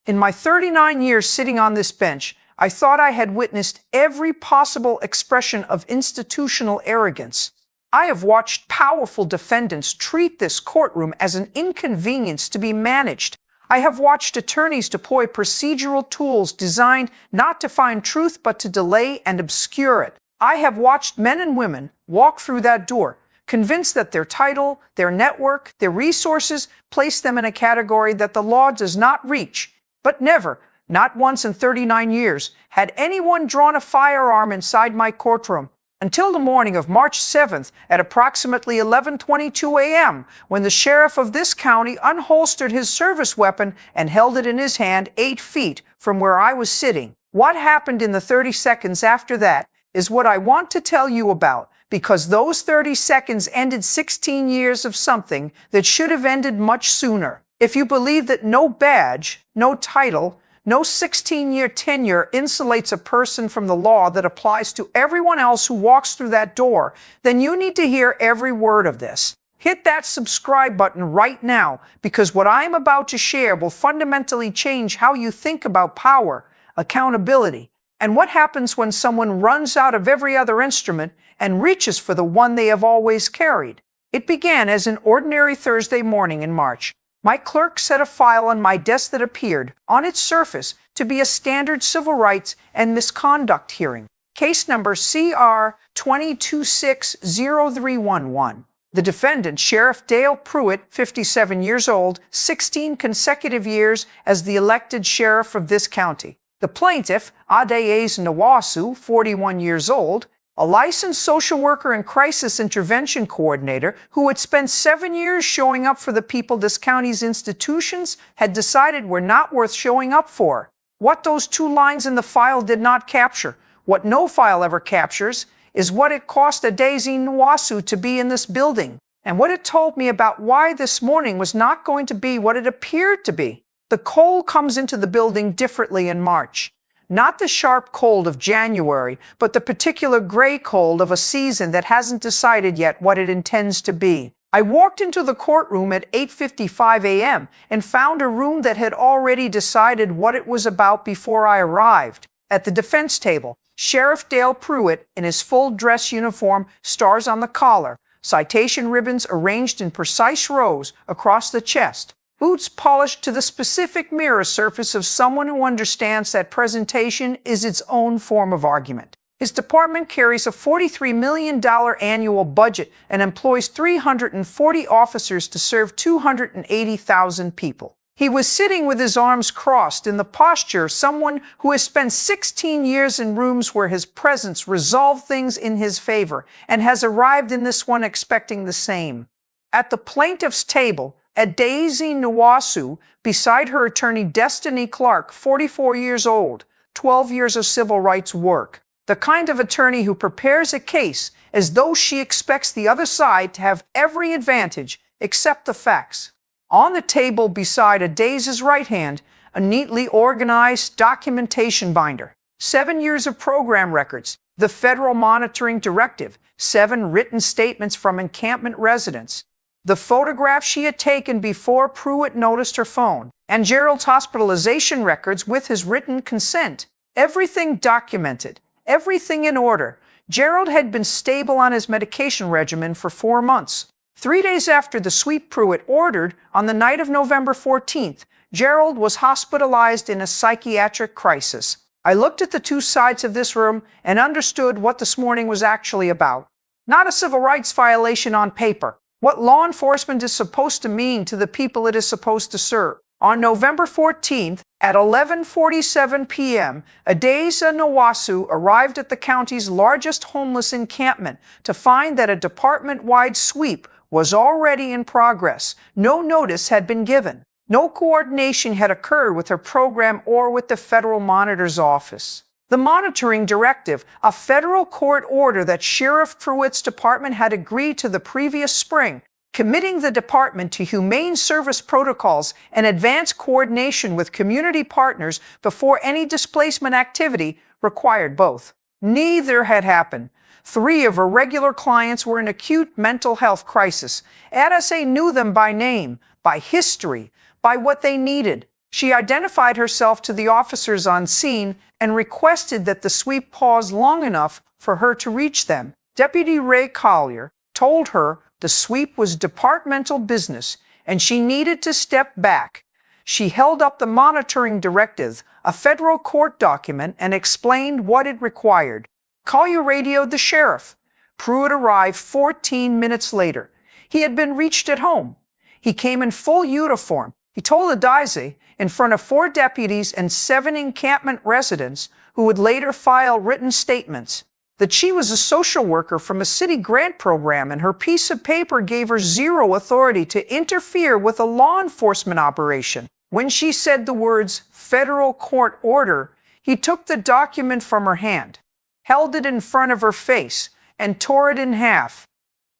In my 39 years sitting on this bench, I thought I had witnessed every possible expression of institutional arrogance. I have watched powerful defendants treat this courtroom as an inconvenience to be managed. I have watched attorneys deploy procedural tools designed not to find truth but to delay and obscure it. I have watched men and women walk through that door, convinced that their title, their network, their resources place them in a category that the law does not reach. But never, not once in 39 years, had anyone drawn a firearm inside my courtroom. Until the morning of March 7th at approximately 11:22 a.m., when the sheriff of this county unholstered his service weapon and held it in his hand 8 feet from where I was sitting. What happened in the 30 seconds after that is what I want to tell you about, because those 30 seconds ended 16 years of something that should have ended much sooner. If you believe that no badge, no title, no 16-year tenure insulates a person from the law that applies to everyone else who walks through that door, then you need to hear every word of this. Hit that subscribe button right now, because what I am about to share will fundamentally change how you think about power, accountability, and what happens when someone runs out of every other instrument and reaches for the one they have always carried. It began as an ordinary Thursday morning in March. My clerk set a file on my desk that appeared, on its surface, to be a standard civil rights and misconduct hearing. Case number CR 2260311. The defendant, Sheriff Dale Pruitt, 57 years old, 16 consecutive years as the elected sheriff of this county. The plaintiff, Adeyes Nwasu, 41 years old, a licensed social worker and crisis intervention coordinator who had spent 7 years showing up for the people this county's institutions had decided were not worth showing up for. What those 2 lines in the file did not capture, what no file ever captures, is what it cost Adeyes Nwasu to be in this building, and what it told me about why this morning was not going to be what it appeared to be. The cold comes into the building differently in March. Not the sharp cold of January, but the particular gray cold of a season that hasn't decided yet what it intends to be. I walked into the courtroom at 8:55 a.m. and found a room that had already decided what it was about before I arrived. At the defense table, Sheriff Dale Pruitt, in his full dress uniform, stars on the collar, citation ribbons arranged in precise rows across the chest, boots polished to the specific mirror surface of someone who understands that presentation is its own form of argument. His department carries a $43 million annual budget and employs 340 officers to serve 280,000 people. He was sitting with his arms crossed in the posture of someone who has spent 16 years in rooms where his presence resolved things in his favor and has arrived in this one expecting the same. At the plaintiff's table, Adeyes Nwasu, beside her attorney Destiny Clark, 44 years old, 12 years of civil rights work. The kind of attorney who prepares a case as though she expects the other side to have every advantage except the facts. On the table beside Adeyes' right hand, a neatly organized documentation binder, 7 years of program records, the federal monitoring directive, 7 written statements from encampment residents, the photograph she had taken before Pruitt noticed her phone, and Gerald's hospitalization records with his written consent. Everything documented, everything in order. Gerald had been stable on his medication regimen for 4 months. 3 days after the sweep Pruitt ordered, on the night of November 14th, Gerald was hospitalized in a psychiatric crisis. I looked at the 2 sides of this room and understood what this morning was actually about. Not a civil rights violation on paper. What law enforcement is supposed to mean to the people it is supposed to serve. On November 14th, at 11:47 p.m., Adeyes Nwasu arrived at the county's largest homeless encampment to find that a department-wide sweep was already in progress. No notice had been given. No coordination had occurred with her program or with the federal monitor's office. The monitoring directive, a federal court order that Sheriff Pruitt's department had agreed to the previous spring, committing the department to humane service protocols and advanced coordination with community partners before any displacement activity, required both. Neither had happened. 3 of her regular clients were in acute mental health crisis. ADSA knew them by name, by history, by what they needed. She identified herself to the officers on scene and requested that the sweep pause long enough for her to reach them. Deputy Ray Collier told her the sweep was departmental business and she needed to step back. She held up the monitoring directive, a federal court document, and explained what it required. Collier radioed the sheriff. Pruitt arrived 14 minutes later. He had been reached at home. He came in full uniform. He told Adize, in front of 4 deputies and 7 encampment residents who would later file written statements, that she was a social worker from a city grant program and her piece of paper gave her zero authority to interfere with a law enforcement operation. When she said the words federal court order, he took the document from her hand, held it in front of her face, and tore it in half.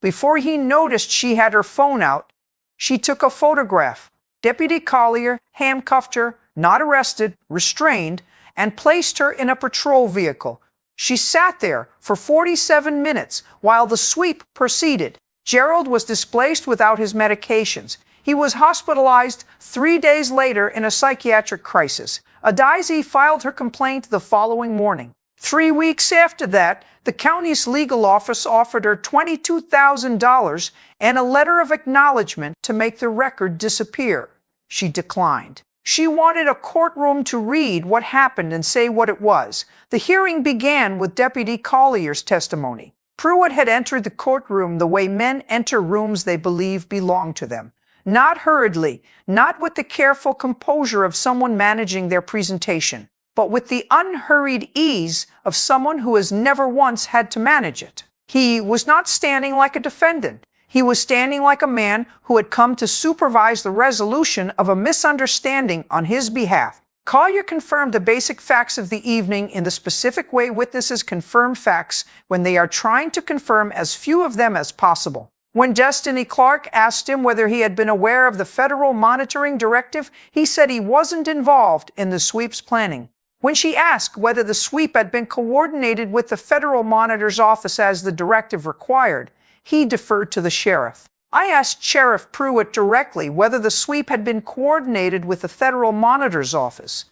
Before he noticed she had her phone out, she took a photograph. Deputy Collier handcuffed her, not arrested, restrained, and placed her in a patrol vehicle. She sat there for 47 minutes while the sweep proceeded. Gerald was displaced without his medications. He was hospitalized 3 days later in a psychiatric crisis. Adize filed her complaint the following morning. 3 weeks after that, the county's legal office offered her $22,000 and a letter of acknowledgement to make the record disappear. She declined. She wanted a courtroom to read what happened and say what it was. The hearing began with Deputy Collier's testimony. Pruitt had entered the courtroom the way men enter rooms they believe belong to them. Not hurriedly, not with the careful composure of someone managing their presentation, but with the unhurried ease of someone who has never once had to manage it. He was not standing like a defendant. He was standing like a man who had come to supervise the resolution of a misunderstanding on his behalf. Collier confirmed the basic facts of the evening in the specific way witnesses confirm facts when they are trying to confirm as few of them as possible. When Destiny Clark asked him whether he had been aware of the federal monitoring directive, he said he wasn't involved in the sweep's planning. When she asked whether the sweep had been coordinated with the federal monitor's office as the directive required, he deferred to the sheriff. I asked Sheriff Pruitt directly whether the sweep had been coordinated with the federal monitor's office.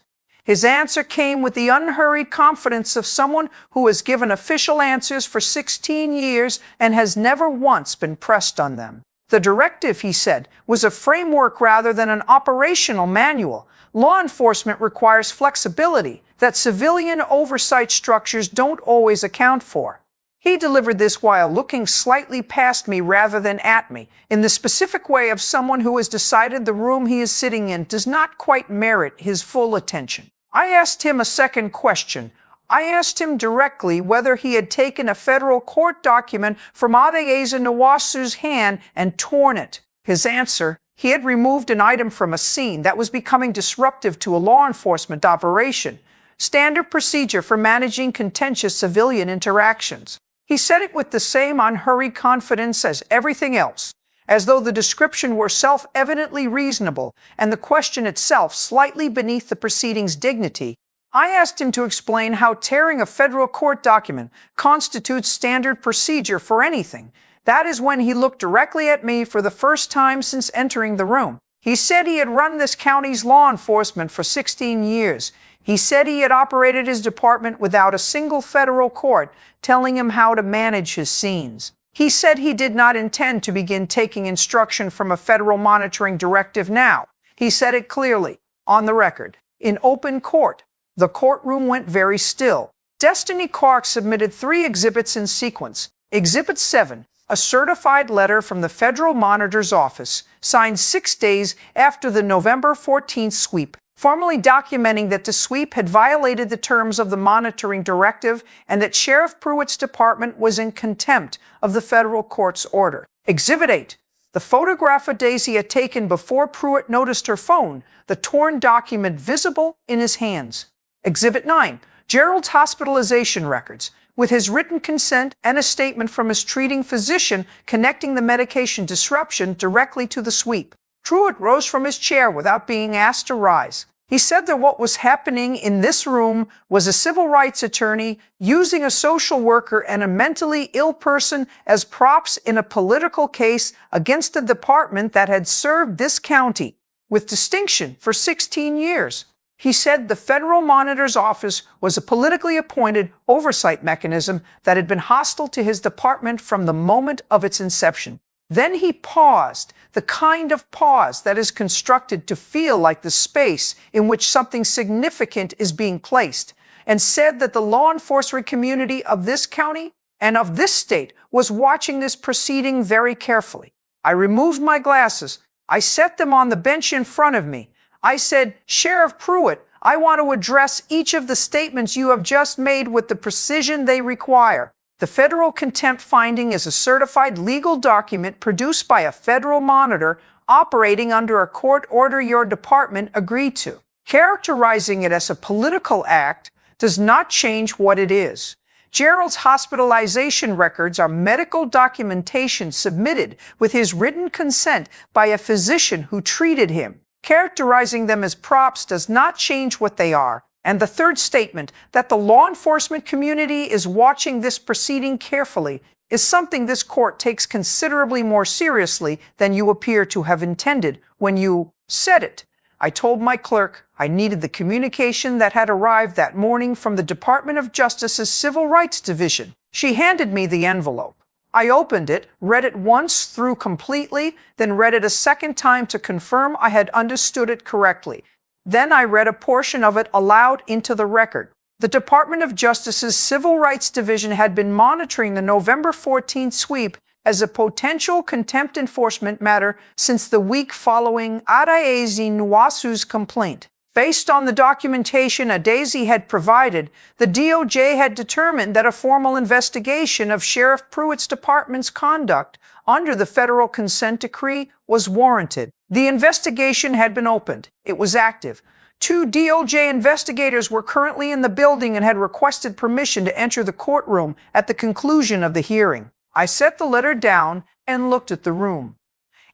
His answer came with the unhurried confidence of someone who has given official answers for 16 years and has never once been pressed on them. The directive, he said, was a framework rather than an operational manual. Law enforcement requires flexibility that civilian oversight structures don't always account for. He delivered this while looking slightly past me rather than at me, in the specific way of someone who has decided the room he is sitting in does not quite merit his full attention. I asked him a second question. I asked him directly whether he had taken a federal court document from Adeeza Nwasu's hand and torn it. His answer: he had removed an item from a scene that was becoming disruptive to a law enforcement operation. Standard procedure for managing contentious civilian interactions. He said it with the same unhurried confidence as everything else, as though the description were self-evidently reasonable and the question itself slightly beneath the proceeding's dignity. I asked him to explain how tearing a federal court document constitutes standard procedure for anything. That is when he looked directly at me for the first time since entering the room. He said he had run this county's law enforcement for 16 years. He said he had operated his department without a single federal court telling him how to manage his scenes. He said he did not intend to begin taking instruction from a federal monitoring directive now. He said it clearly, on the record, in open court. The courtroom went very still. Destiny Clark submitted 3 exhibits in sequence. Exhibit 7, a certified letter from the federal monitor's office, signed 6 days after the November 14th sweep, formally documenting that the sweep had violated the terms of the monitoring directive and that Sheriff Pruitt's department was in contempt of the federal court's order. Exhibit 8, the photograph Adize had taken before Pruitt noticed her phone, the torn document visible in his hands. Exhibit 9, Gerald's hospitalization records, with his written consent and a statement from his treating physician connecting the medication disruption directly to the sweep. Pruitt rose from his chair without being asked to rise. He said that what was happening in this room was a civil rights attorney using a social worker and a mentally ill person as props in a political case against a department that had served this county with distinction for 16 years. He said the federal monitor's office was a politically appointed oversight mechanism that had been hostile to his department from the moment of its inception. Then he paused, the kind of pause that is constructed to feel like the space in which something significant is being placed, and said that the law enforcement community of this county and of this state was watching this proceeding very carefully. I removed my glasses. I set them on the bench in front of me. I said, "Sheriff Pruitt, I want to address each of the statements you have just made with the precision they require. The federal contempt finding is a certified legal document produced by a federal monitor operating under a court order your department agreed to. Characterizing it as a political act does not change what it is. Gerald's hospitalization records are medical documentation submitted with his written consent by a physician who treated him. Characterizing them as props does not change what they are." And the third statement, that the law enforcement community is watching this proceeding carefully, is something this court takes considerably more seriously than you appear to have intended when you said it. I told my clerk I needed the communication that had arrived that morning from the Department of Justice's Civil Rights Division. She handed me the envelope. I opened it, read it once through completely, then read it a second time to confirm I had understood it correctly. Then I read a portion of it aloud into the record. The Department of Justice's Civil Rights Division had been monitoring the November 14th sweep as a potential contempt enforcement matter since the week following Adaeze Nwasu's complaint. Based on the documentation Adaeze had provided, the DOJ had determined that a formal investigation of Sheriff Pruitt's department's conduct under the federal consent decree was warranted. The investigation had been opened. It was active. 2 DOJ investigators were currently in the building and had requested permission to enter the courtroom at the conclusion of the hearing. I set the letter down and looked at the room.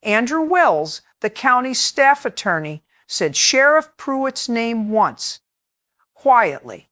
Andrew Wells, the county staff attorney, said Sheriff Pruitt's name once, quietly.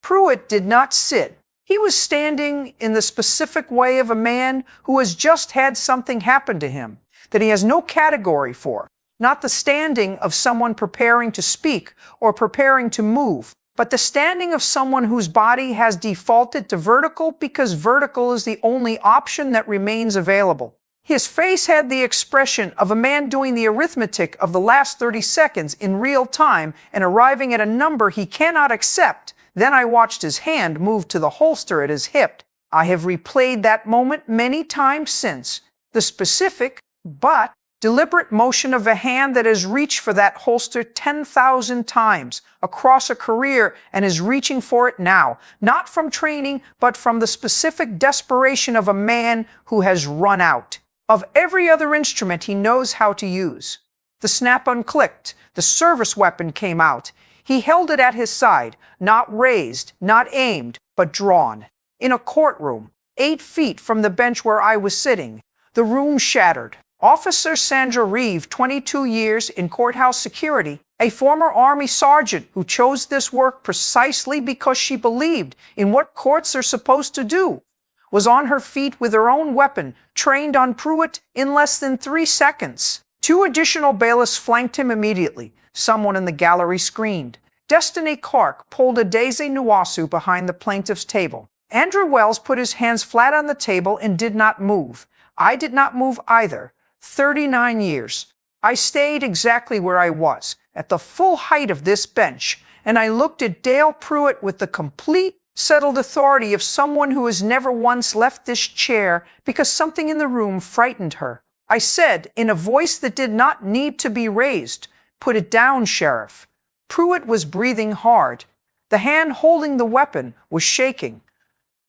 Pruitt did not sit. He was standing in the specific way of a man who has just had something happen to him that he has no category for, not the standing of someone preparing to speak or preparing to move, but the standing of someone whose body has defaulted to vertical because vertical is the only option that remains available. His face had the expression of a man doing the arithmetic of the last 30 seconds in real time and arriving at a number he cannot accept. Then I watched his hand move to the holster at his hip. I have replayed that moment many times since. The specific, but deliberate motion of a hand that has reached for that holster 10,000 times across a career and is reaching for it now, not from training, but from the specific desperation of a man who has run out of every other instrument he knows how to use. The snap unclicked. The service weapon came out. He held it at his side, not raised, not aimed, but drawn. In a courtroom, 8 feet from the bench where I was sitting. The room shattered. Officer Sandra Reeve, 22 years in courthouse security, a former Army sergeant who chose this work precisely because she believed in what courts are supposed to do, was on her feet with her own weapon, trained on Pruitt in less than 3 seconds. 2 additional bailiffs flanked him immediately. Someone in the gallery screamed. Destiny Clark pulled Adaeze Nwasu behind the plaintiff's table. Andrew Wells put his hands flat on the table and did not move. I did not move either. 39 years. I stayed exactly where I was, at the full height of this bench, and I looked at Dale Pruitt with the complete, settled authority of someone who has never once left this chair because something in the room frightened her. I said, in a voice that did not need to be raised, "Put it down, Sheriff." Pruitt was breathing hard. The hand holding the weapon was shaking.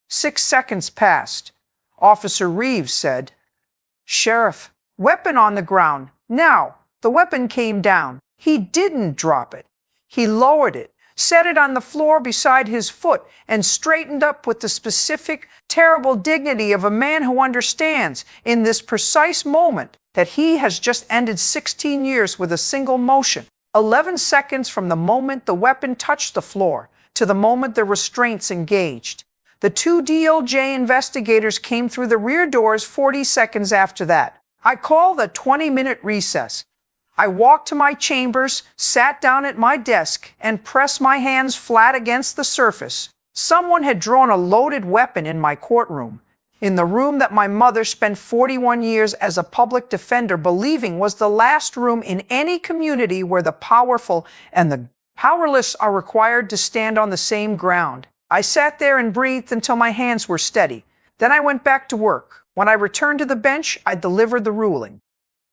6 seconds passed. Officer Reeves said, "Sheriff, weapon on the ground. Now." The weapon came down. He didn't drop it. He lowered it, set it on the floor beside his foot, and straightened up with the specific, terrible dignity of a man who understands in this precise moment that he has just ended 16 years with a single motion. 11 seconds from the moment the weapon touched the floor to the moment the restraints engaged. The 2 DOJ investigators came through the rear doors 40 seconds after that. I call the 20-minute recess. I walked to my chambers, sat down at my desk, and pressed my hands flat against the surface. Someone had drawn a loaded weapon in my courtroom, in the room that my mother spent 41 years as a public defender believing was the last room in any community where the powerful and the powerless are required to stand on the same ground. I sat there and breathed until my hands were steady. Then I went back to work. When I returned to the bench, I delivered the ruling.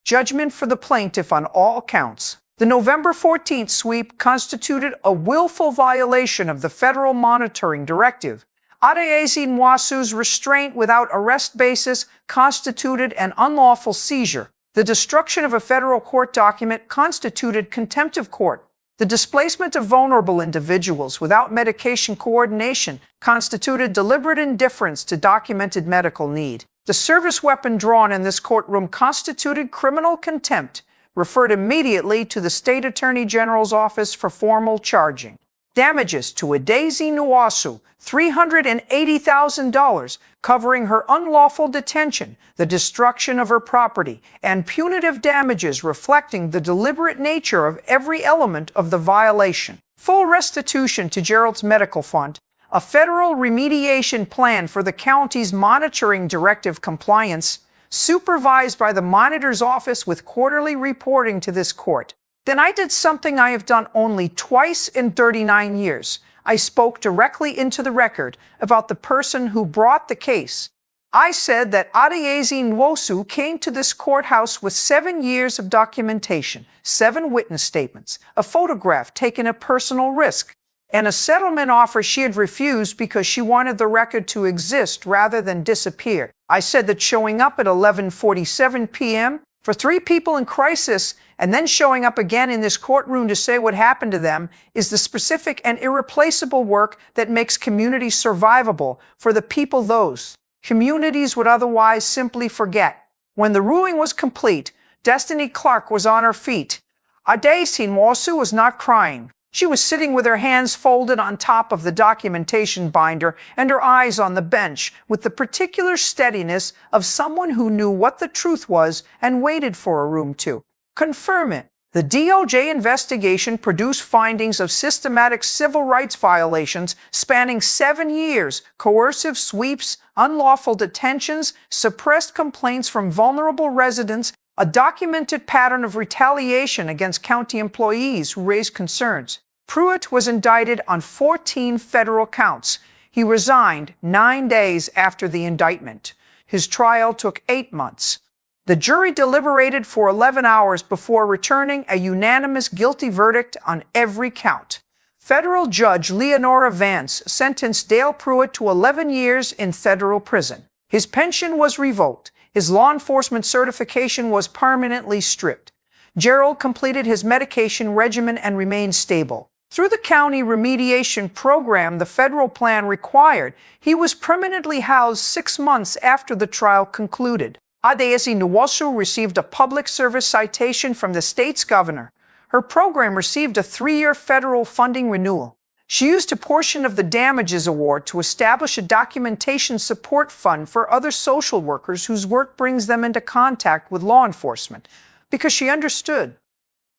Judgment for the plaintiff on all counts. The November 14th sweep constituted a willful violation of the federal monitoring directive. Adeyezi Nwasu's restraint without arrest basis constituted an unlawful seizure. The destruction of a federal court document constituted contempt of court. The displacement of vulnerable individuals without medication coordination constituted deliberate indifference to documented medical need. The service weapon drawn in this courtroom constituted criminal contempt, referred immediately to the State Attorney General's office for formal charging. Damages to Adeyezi Nwasu, $380,000, covering her unlawful detention, the destruction of her property, and punitive damages reflecting the deliberate nature of every element of the violation. Full restitution to Gerald's medical fund, a federal remediation plan for the county's monitoring directive compliance, supervised by the monitor's office with quarterly reporting to this court. Then I did something I have done only twice in 39 years. I spoke directly into the record about the person who brought the case. I said that Adeyezi Nwosu came to this courthouse with 7 years of documentation, 7 witness statements, a photograph taken at personal risk, and a settlement offer she had refused because she wanted the record to exist rather than disappear. I said that showing up at 11:47 p.m. for 3 people in crisis and then showing up again in this courtroom to say what happened to them is the specific and irreplaceable work that makes communities survivable for the people those communities would otherwise simply forget. When the ruling was complete, Destiny Clark was on her feet. Adeyezi Nwosu was not crying. She was sitting with her hands folded on top of the documentation binder and her eyes on the bench, with the particular steadiness of someone who knew what the truth was and waited for a room to confirm it. The DOJ investigation produced findings of systematic civil rights violations spanning 7 years, coercive sweeps, unlawful detentions, suppressed complaints from vulnerable residents, a documented pattern of retaliation against county employees who raised concerns. Pruitt was indicted on 14 federal counts. He resigned 9 days after the indictment. His trial took 8 months. The jury deliberated for 11 hours before returning a unanimous guilty verdict on every count. Federal Judge Leonora Vance sentenced Dale Pruitt to 11 years in federal prison. His pension was revoked. His law enforcement certification was permanently stripped. Gerald completed his medication regimen and remained stable. Through the county remediation program the federal plan required, he was permanently housed 6 months after the trial concluded. Adeyezi Nwosu received a public service citation from the state's governor. Her program received a 3-year federal funding renewal. She used a portion of the damages award to establish a documentation support fund for other social workers whose work brings them into contact with law enforcement, because she understood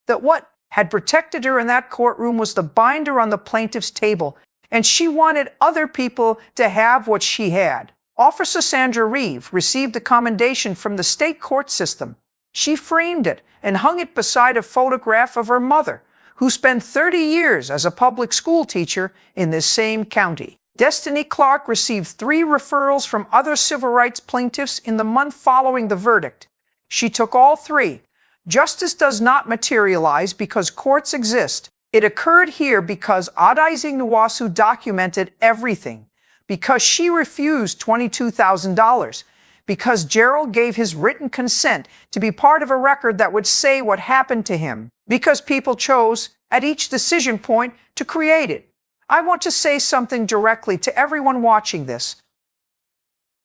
that what had protected her in that courtroom was the binder on the plaintiff's table, and she wanted other people to have what she had. Officer Sandra Reeve received a commendation from the state court system. She framed it and hung it beside a photograph of her mother, who spent 30 years as a public school teacher in this same county. Destiny Clark received 3 referrals from other civil rights plaintiffs in the month following the verdict. She took all 3. Justice does not materialize because courts exist. It occurred here because Adeyezi Nwosu documented everything, because she refused $22,000, because Gerald gave his written consent to be part of a record that would say what happened to him, because people chose, at each decision point, to create it. I want to say something directly to everyone watching this.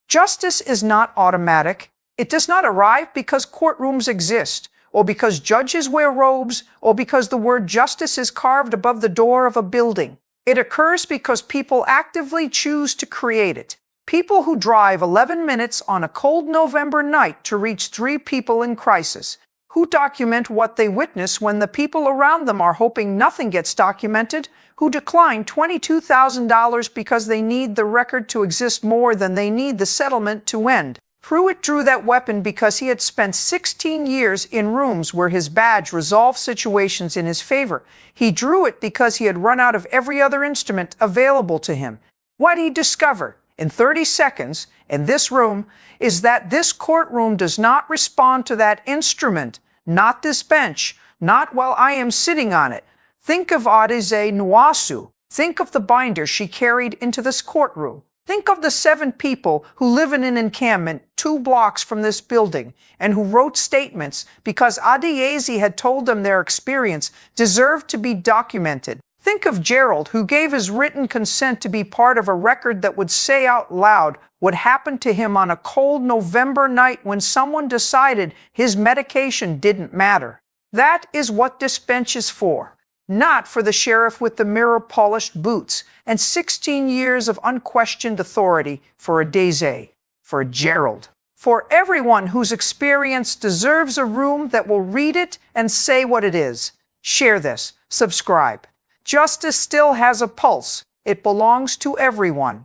Justice is not automatic. It does not arrive because courtrooms exist, or because judges wear robes, or because the word justice is carved above the door of a building. It occurs because people actively choose to create it. People who drive 11 minutes on a cold November night to reach 3 people in crisis, who document what they witness when the people around them are hoping nothing gets documented, who decline $22,000 because they need the record to exist more than they need the settlement to end. Pruitt drew that weapon because he had spent 16 years in rooms where his badge resolved situations in his favor. He drew it because he had run out of every other instrument available to him. What he discovered in 30 seconds in this room is that this courtroom does not respond to that instrument, not this bench, not while I am sitting on it. Think of Adeze Nwasu. Think of the binder she carried into this courtroom. Think of the 7 people who live in an encampment 2 blocks from this building and who wrote statements because Adeyezi had told them their experience deserved to be documented. Think of Gerald, who gave his written consent to be part of a record that would say out loud what happened to him on a cold November night when someone decided his medication didn't matter. That is what this bench is for. Not for the sheriff with the mirror-polished boots and 16 years of unquestioned authority for Adeze, for Gerald, for everyone whose experience deserves a room that will read it and say what it is. Share this. Subscribe. Justice still has a pulse. It belongs to everyone.